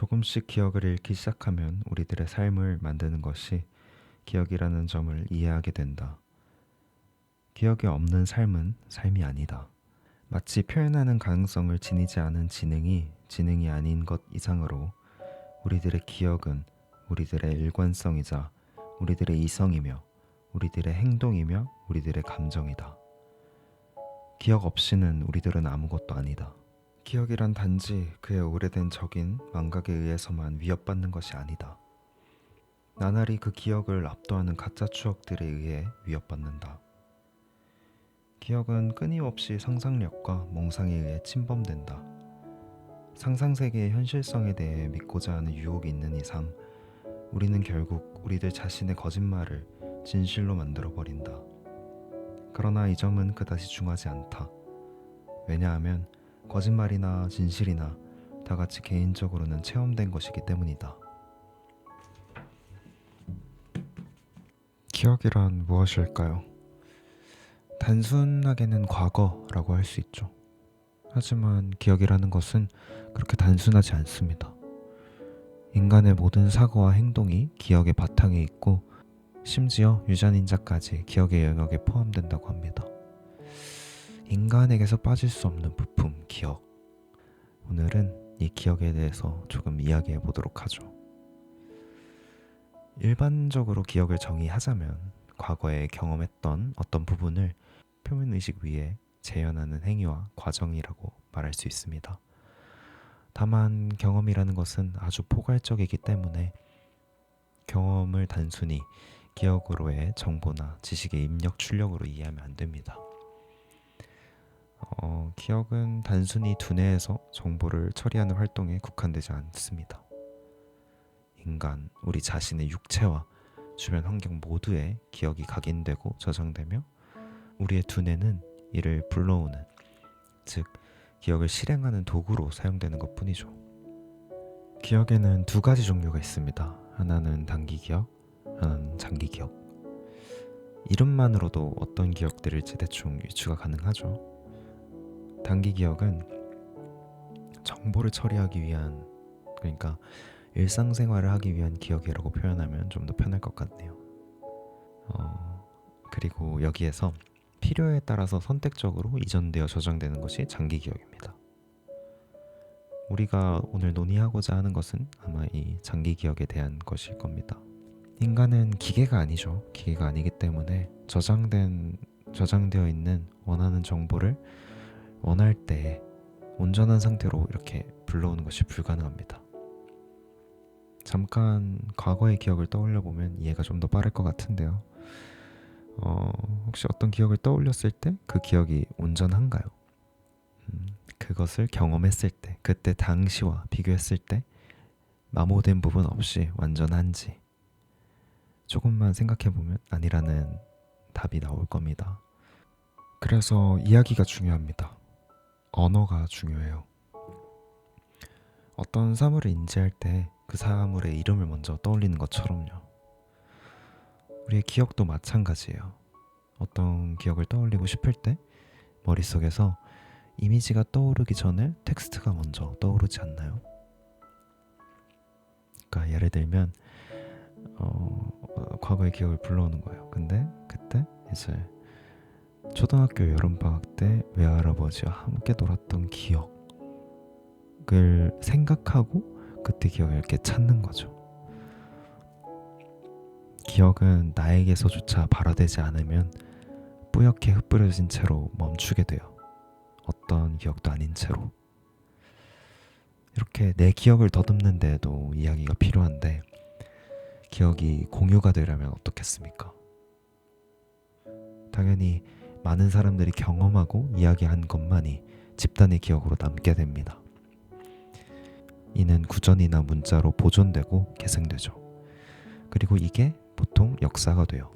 조금씩 기억을 잃기 시작하면 우리들의 삶을 만드는 것이 기억이라는 점을 이해하게 된다. 기억이 없는 삶은 삶이 아니다. 마치 표현하는 가능성을 지니지 않은 지능이 아닌 것 이상으로 우리들의 기억은 우리들의 일관성이자 우리들의 이성이며 우리들의 행동이며 우리들의 감정이다. 기억 없이는 우리들은 아무것도 아니다. 기억이란 단지 그의 오래된 적인 망각에 의해서만 위협받는 것이 아니다. 나날이 그 기억을 압도하는 가짜 추억들에 의해 위협받는다. 기억은 끊임없이 상상력과 몽상에 의해 침범된다. 상상세계의 현실성에 대해 믿고자 하는 유혹이 있는 이상 우리는 결국 우리들 자신의 거짓말을 진실로 만들어버린다. 그러나 이 점은 그다지 중하지 않다. 왜냐하면 거짓말이나 진실이나 다 같이 개인적으로는 체험된 것이기 때문이다. 기억이란 무엇일까요? 단순하게는 과거라고 할 수 있죠. 하지만 기억이라는 것은 그렇게 단순하지 않습니다. 인간의 모든 사고와 행동이 기억의 바탕에 있고 심지어 유전인자까지 기억의 영역에 포함된다고 합니다. 인간에게서 빠질 수 없는 부품, 기억. 오늘은 이 기억에 대해서 조금 이야기해 보도록 하죠. 일반적으로 기억을 정의하자면 과거에 경험했던 어떤 부분을 표면의식 위에 재현하는 행위와 과정이라고 말할 수 있습니다. 다만 경험이라는 것은 아주 포괄적이기 때문에 경험을 단순히 기억으로의 정보나 지식의 입력 출력으로 이해하면 안 됩니다. 기억은 단순히 두뇌에서 정보를 처리하는 활동에 국한되지 않습니다. 인간, 우리 자신의 육체와 주변 환경 모두에 기억이 각인되고 저장되며 우리의 두뇌는 이를 불러오는, 즉 기억을 실행하는 도구로 사용되는 것뿐이죠. 기억에는 두 가지 종류가 있습니다. 하나는 단기 기억, 하나는 장기 기억. 이름만으로도 어떤 기억들일지 대충 유추가 가능하죠. 단기 기억은 정보를 처리하기 위한, 그러니까 일상생활을 하기 위한 기억이라고 표현하면 좀 더 편할 것 같네요. 그리고 여기에서 필요에 따라서 선택적으로 이전되어 저장되는 것이 장기 기억입니다. 우리가 오늘 논의하고자 하는 것은 아마 이 장기 기억에 대한 것일 겁니다. 인간은 기계가 아니죠. 기계가 아니기 때문에 저장되어 있는 원하는 정보를 원할 때 온전한 상태로 이렇게 불러오는 것이 불가능합니다. 잠깐 과거의 기억을 떠올려 보면 이해가 좀 더 빠를 것 같은데요. 혹시 어떤 기억을 떠올렸을 때 그 기억이 온전한가요? 그것을 경험했을 때, 그때 당시와 비교했을 때 마모된 부분 없이 완전한지 조금만 생각해 보면 아니라는 답이 나올 겁니다. 그래서 이야기가 중요합니다. 언어가 중요해요. 어떤 사물을 인지할 때 그 사물의 이름을 먼저 떠올리는 것처럼요. 우리의 기억도 마찬가지예요. 어떤 기억을 떠올리고 싶을 때 머릿속에서 이미지가 떠오르기 전에 텍스트가 먼저 떠오르지 않나요? 그러니까 예를 들면 과거의 기억을 불러오는 거예요. 근데 그때 이제 초등학교 여름방학 때 외할아버지와 함께 놀았던 기억을 생각하고 그때 기억을 이렇게 찾는 거죠. 기억은 나에게서조차 발화되지 않으면 뿌옇게 흩뿌려진 채로 멈추게 돼요. 어떤 기억도 아닌 채로. 이렇게 내 기억을 더듬는 데에도 이야기가 필요한데 기억이 공유가 되려면 어떻겠습니까? 당연히 많은 사람들이 경험하고 이야기한 것만이 집단의 기억으로 남게 됩니다. 이는 구전이나 문자로 보존되고 계승되죠. 그리고 이게 보통 역사가 돼요.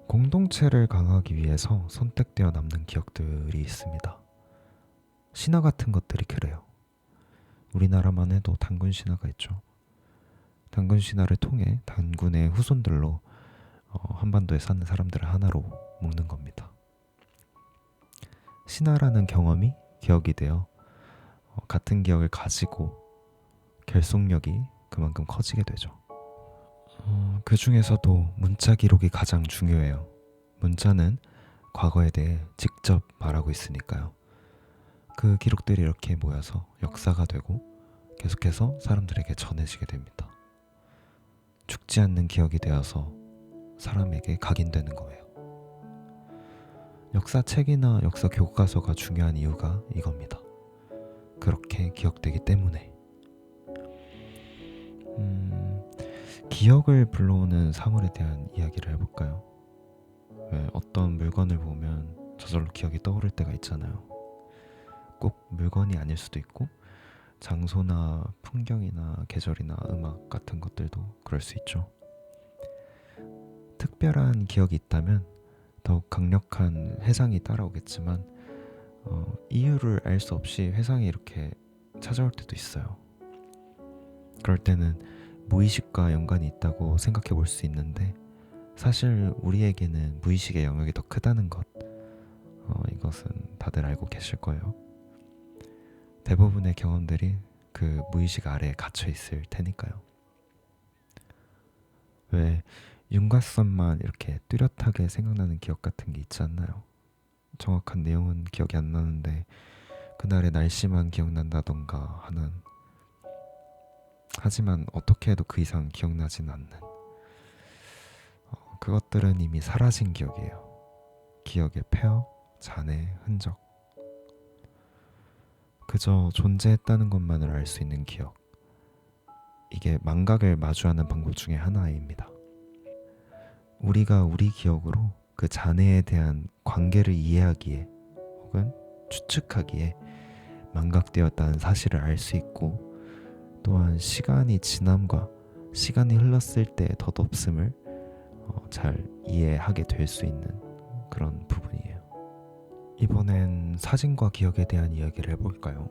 공동체를 강화하기 위해서 선택되어 남는 기억들이 있습니다. 신화 같은 것들이 그래요. 우리나라만 해도 단군 신화가 있죠. 단군 신화를 통해 단군의 후손들로 한반도에 사는 사람들을 하나로 묶는 겁니다. 신화라는 경험이 기억이 되어 같은 기억을 가지고 결속력이 그만큼 커지게 되죠. 그 중에서도 문자 기록이 가장 중요해요. 문자는 과거에 대해 직접 말하고 있으니까요. 그 기록들이 이렇게 모여서 역사가 되고 계속해서 사람들에게 전해지게 됩니다. 죽지 않는 기억이 되어서 사람에게 각인되는 거예요. 역사책이나 역사 교과서가 중요한 이유가 이겁니다. 그렇게 기억되기 때문에. 기억을 불러오는 사물에 대한 이야기를 해볼까요? 왜 어떤 물건을 보면 저절로 기억이 떠오를 때가 있잖아요. 꼭 물건이 아닐 수도 있고 장소나 풍경이나 계절이나 음악 같은 것들도 그럴 수 있죠. 특별한 기억이 있다면 더욱 강력한 회상이 따라오겠지만 이유를 알 수 없이 회상이 이렇게 찾아올 때도 있어요. 그럴 때는 무의식과 연관이 있다고 생각해 볼 수 있는데 사실 우리에게는 무의식의 영역이 더 크다는 것, 이것은 다들 알고 계실 거예요. 대부분의 경험들이 그 무의식 아래에 갇혀 있을 테니까요. 왜 윤곽선만 이렇게 뚜렷하게 생각나는 기억 같은 게 있지 않나요? 정확한 내용은 기억이 안 나는데 그날의 날씨만 기억난다던가 하는, 하지만 어떻게 해도 그 이상 기억나진 않는, 그것들은 이미 사라진 기억이에요. 기억의 폐허, 잔해, 흔적. 그저 존재했다는 것만을 알 수 있는 기억. 이게 망각을 마주하는 방법 중에 하나입니다. 우리가 우리 기억으로 그 잔해에 대한 관계를 이해하기에 혹은 추측하기에 망각되었다는 사실을 알 수 있고, 또한 시간이 지남과 시간이 흘렀을 때의 덧없음을 잘 이해하게 될 수 있는 그런 부분이에요. 이번엔 사진과 기억에 대한 이야기를 해볼까요?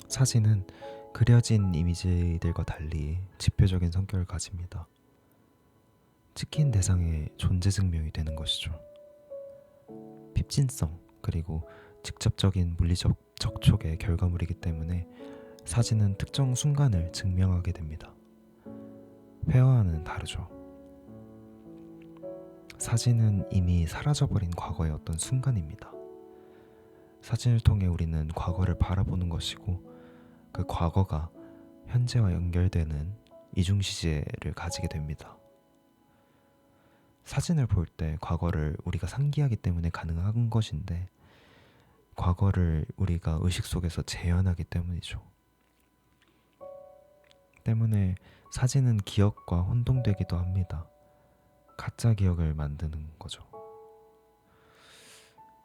사진은 그려진 이미지들과 달리 지표적인 성격을 가집니다. 찍힌 대상의 존재 증명이 되는 것이죠. 핍진성 그리고 직접적인 물리적 접촉의 결과물이기 때문에 사진은 특정 순간을 증명하게 됩니다. 회화와는 다르죠. 사진은 이미 사라져버린 과거의 어떤 순간입니다. 사진을 통해 우리는 과거를 바라보는 것이고 그 과거가 현재와 연결되는 이중시제를 가지게 됩니다. 사진을 볼 때 과거를 우리가 상기하기 때문에 가능한 것인데 과거를 우리가 의식 속에서 재현하기 때문이죠. 때문에 사진은 기억과 혼동되기도 합니다. 가짜 기억을 만드는 거죠.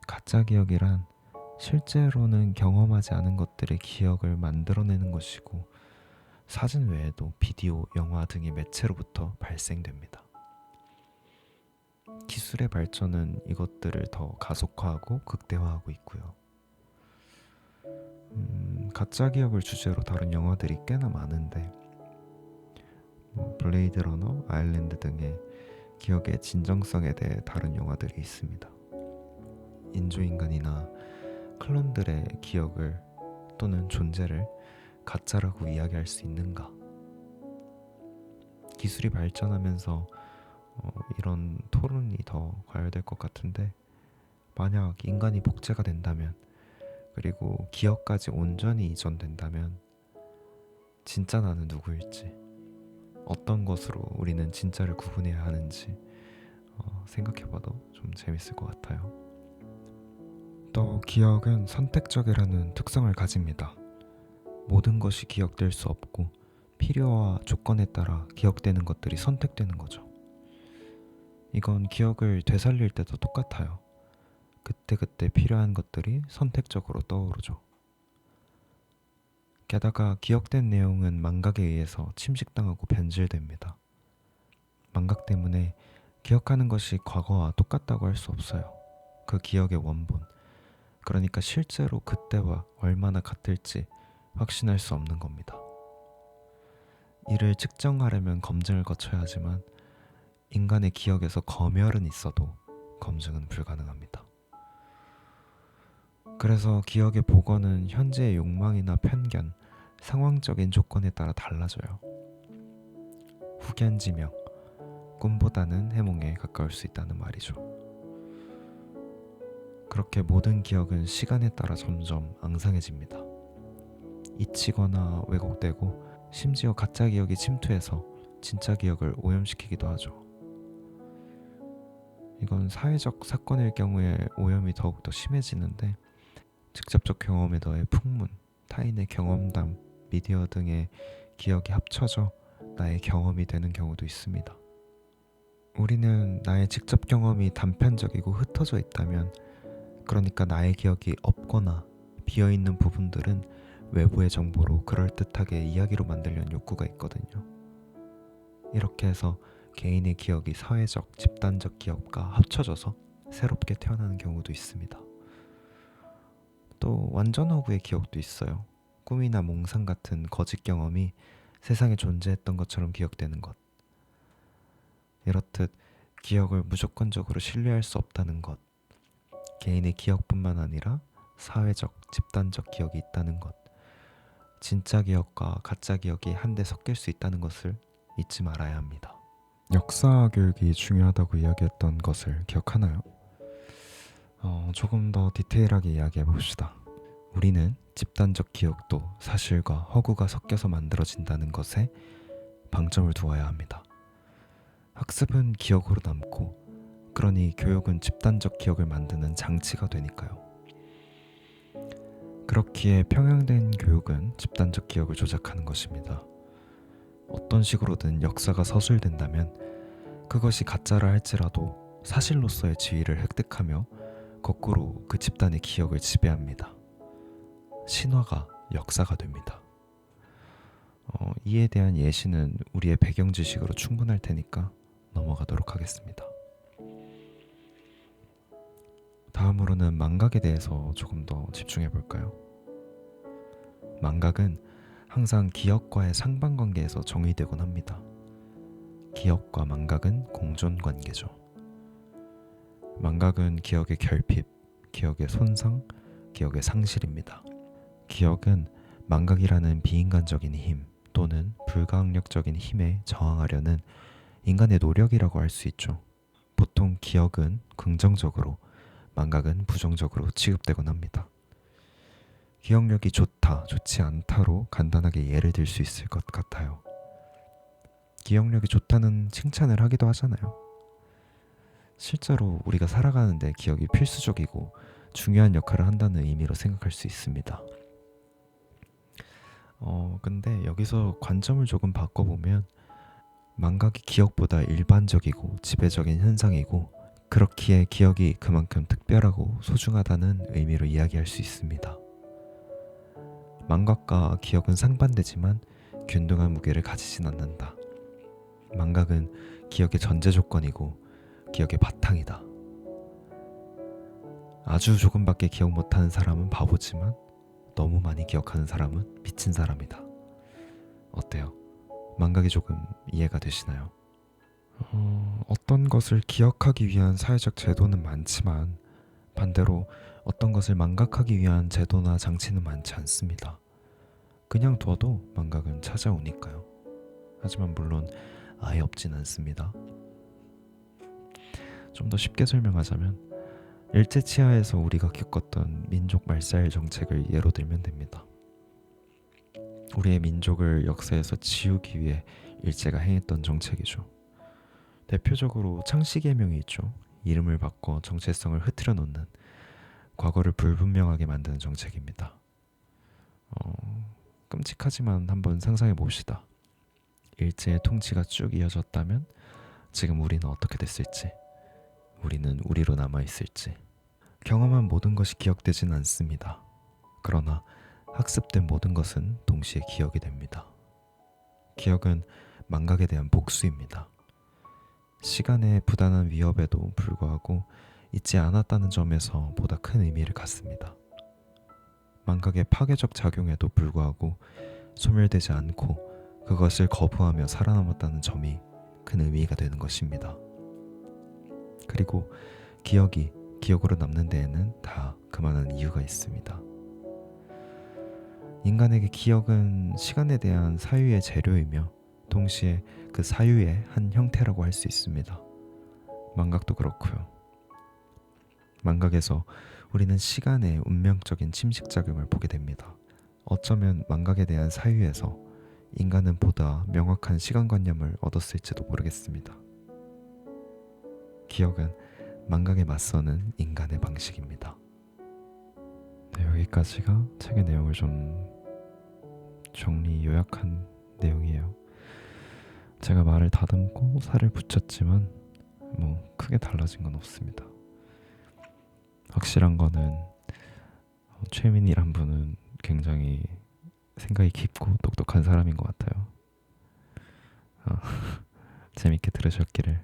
가짜 기억이란 실제로는 경험하지 않은 것들의 기억을 만들어내는 것이고 사진 외에도 비디오, 영화 등의 매체로부터 발생됩니다. 기술의 발전은 이것들을 더 가속화하고 극대화하고 있고요. 가짜 기억을 주제로 다룬 영화들이 꽤나 많은데 블레이드 러너, 아일랜드 등의 기억의 진정성에 대해 다룬 영화들이 있습니다. 인조인간이나 클론들의 기억을 또는 존재를 가짜라고 이야기할 수 있는가? 기술이 발전하면서 이런 토론이 더 과열될 것 같은데 만약 인간이 복제가 된다면 그리고 기억까지 온전히 이전된다면 진짜 나는 누구일지 어떤 것으로 우리는 진짜를 구분해야 하는지 생각해봐도 좀 재밌을 것 같아요. 또 기억은 선택적이라는 특성을 가집니다. 모든 것이 기억될 수 없고 필요와 조건에 따라 기억되는 것들이 선택되는 거죠. 이건 기억을 되살릴 때도 똑같아요. 그때그때 필요한 것들이 선택적으로 떠오르죠. 게다가 기억된 내용은 망각에 의해서 침식당하고 변질됩니다. 망각 때문에 기억하는 것이 과거와 똑같다고 할 수 없어요. 그 기억의 원본, 그러니까 실제로 그때와 얼마나 같을지 확신할 수 없는 겁니다. 이를 측정하려면 검증을 거쳐야 하지만 인간의 기억에서 검열은 있어도 검증은 불가능합니다. 그래서 기억의 복원은 현재의 욕망이나 편견, 상황적인 조건에 따라 달라져요. 후견지명, 꿈보다는 해몽에 가까울 수 있다는 말이죠. 그렇게 모든 기억은 시간에 따라 점점 앙상해집니다. 잊히거나 왜곡되고 심지어 가짜 기억이 침투해서 진짜 기억을 오염시키기도 하죠. 이건 사회적 사건일 경우에 오염이 더욱더 심해지는데 직접적 경험에 더해 풍문, 타인의 경험담, 미디어 등의 기억이 합쳐져 나의 경험이 되는 경우도 있습니다. 우리는 나의 직접 경험이 단편적이고 흩어져 있다면, 그러니까 나의 기억이 없거나 비어있는 부분들은 외부의 정보로 그럴듯하게 이야기로 만들려는 욕구가 있거든요. 이렇게 해서 개인의 기억이 사회적, 집단적 기억과 합쳐져서 새롭게 태어나는 경우도 있습니다. 또 완전 허구의 기억도 있어요. 꿈이나 몽상 같은 거짓 경험이 세상에 존재했던 것처럼 기억되는 것. 이렇듯 기억을 무조건적으로 신뢰할 수 없다는 것. 개인의 기억뿐만 아니라 사회적, 집단적 기억이 있다는 것. 진짜 기억과 가짜 기억이 한데 섞일 수 있다는 것을 잊지 말아야 합니다. 역사 교육이 중요하다고 이야기했던 것을 기억하나요? 조금 더 디테일하게 이야기해 봅시다. 우리는 집단적 기억도 사실과 허구가 섞여서 만들어진다는 것에 방점을 두어야 합니다. 학습은 기억으로 남고, 그러니 교육은 집단적 기억을 만드는 장치가 되니까요. 그렇기에 평형된 교육은 집단적 기억을 조작하는 것입니다. 어떤 식으로든 역사가 서술된다면 그것이 가짜라 할지라도 사실로서의 지위를 획득하며 거꾸로 그 집단의 기억을 지배합니다. 신화가 역사가 됩니다. 이에 대한 예시는 우리의 배경 지식으로 충분할 테니까 넘어가도록 하겠습니다. 다음으로는 망각에 대해서 조금 더 집중해 볼까요? 망각은 항상 기억과의 상반관계에서 정의되곤 합니다. 기억과 망각은 공존관계죠. 망각은 기억의 결핍, 기억의 손상, 기억의 상실입니다. 기억은 망각이라는 비인간적인 힘 또는 불가항력적인 힘에 저항하려는 인간의 노력이라고 할 수 있죠. 보통 기억은 긍정적으로, 망각은 부정적으로 취급되곤 합니다. 기억력이 좋다, 좋지 않다로 간단하게 예를 들 수 있을 것 같아요. 기억력이 좋다는 칭찬을 하기도 하잖아요. 실제로 우리가 살아가는데 기억이 필수적이고 중요한 역할을 한다는 의미로 생각할 수 있습니다. 근데 여기서 관점을 조금 바꿔보면 망각이 기억보다 일반적이고 지배적인 현상이고, 그렇기에 기억이 그만큼 특별하고 소중하다는 의미로 이야기할 수 있습니다. 망각과 기억은 상반되지만 균등한 무게를 가지진 않는다. 망각은 기억의 전제 조건이고 기억의 바탕이다. 아주 조금밖에 기억 못하는 사람은 바보지만 너무 많이 기억하는 사람은 미친 사람이다. 어때요? 망각이 조금 이해가 되시나요? 어떤 것을 기억하기 위한 사회적 제도는 많지만 반대로 어떤 것을 망각하기 위한 제도나 장치는 많지 않습니다. 그냥 둬도 망각은 찾아오니까요. 하지만 물론 아예 없진 않습니다. 좀 더 쉽게 설명하자면 일제치하에서 우리가 겪었던 민족 말살 정책을 예로 들면 됩니다. 우리의 민족을 역사에서 지우기 위해 일제가 행했던 정책이죠. 대표적으로 창씨개명이 있죠. 이름을 바꿔 정체성을 흐트려 놓는, 과거를 불분명하게 만드는 정책입니다. 끔찍하지만 한번 상상해 봅시다. 일제의 통치가 쭉 이어졌다면 지금 우리는 어떻게 됐을지, 우리는 우리로 남아있을지. 경험한 모든 것이 기억되진 않습니다. 그러나 학습된 모든 것은 동시에 기억이 됩니다. 기억은 망각에 대한 복수입니다. 시간의 부단한 위협에도 불구하고 잊지 않았다는 점에서 보다 큰 의미를 갖습니다. 망각의 파괴적 작용에도 불구하고 소멸되지 않고 그것을 거부하며 살아남았다는 점이 큰 의미가 되는 것입니다. 그리고 기억이 기억으로 남는 데에는 다 그만한 이유가 있습니다. 인간에게 기억은 시간에 대한 사유의 재료이며 동시에 그 사유의 한 형태라고 할 수 있습니다. 망각도 그렇고요. 망각에서 우리는 시간의 운명적인 침식작용을 보게 됩니다. 어쩌면 망각에 대한 사유에서 인간은 보다 명확한 시간관념을 얻었을지도 모르겠습니다. 기억은 망각에 맞서는 인간의 방식입니다. 네, 여기까지가 책의 내용을 좀 정리 요약한 내용이에요. 제가 말을 다듬고 살을 붙였지만 뭐 크게 달라진 건 없습니다. 확실한 거는 최민이란 분은 굉장히 생각이 깊고 똑똑한 사람인 것 같아요. 재밌게 들으셨기를